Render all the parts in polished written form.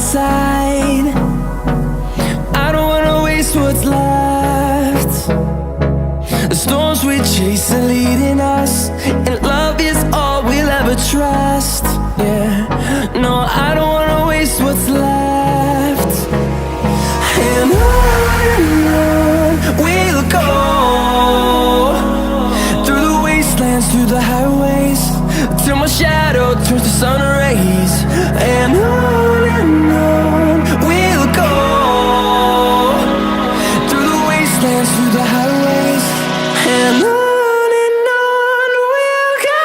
side. I don't wanna waste what's left. The storms we chase are leading us, and love is all we'll ever trust. Yeah, no, I don't wanna waste what's left. And on we'll go, through the wastelands, through the highways, till my shadow turns to sun rays. And on we'll go, through the wastelands, through the highways, and on we'll go.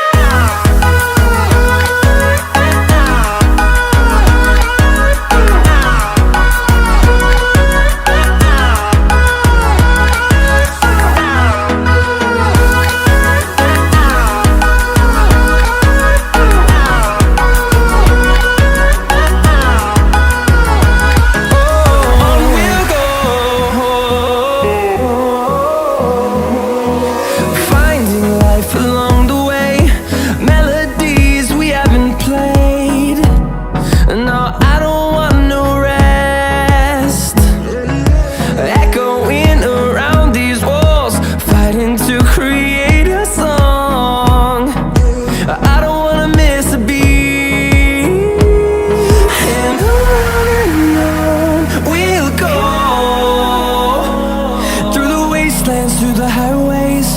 Through the highways,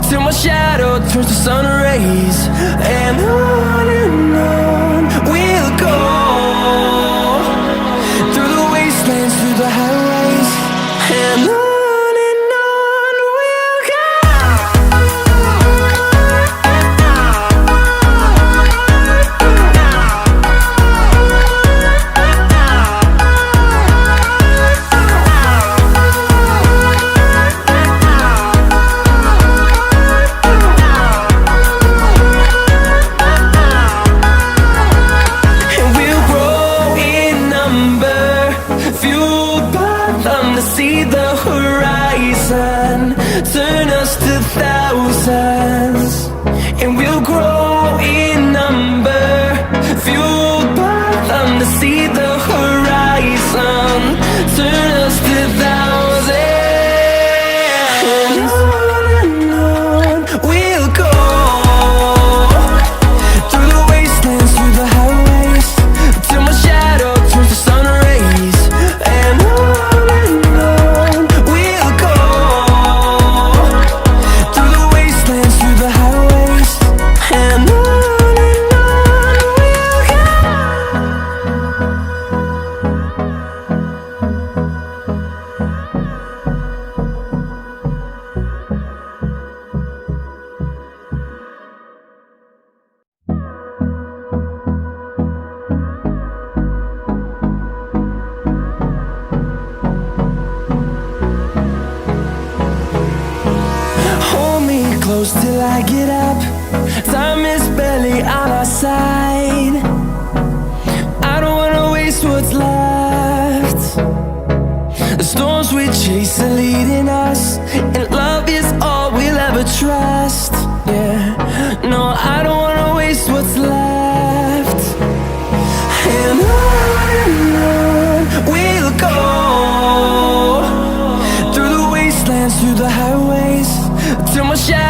till my shadow turns to sun rays. And on we'll go, through the wastelands, through the highways, and on we'll go. See the horizon turn us to thousands, and we'll grow in number, fueled by them. To see the horizon turn us to thousands, and on we'll go, through the wastelands, through the highways, till my shadow turns to sun rays. And close till I get up. Time is barely on our side. I don't wanna waste what's left. The storms we chase are leading us, and love is all we'll ever trust. Yeah, no, I don't wanna waste what's left. And on we'll go, through the wastelands, through the highways, till my shadow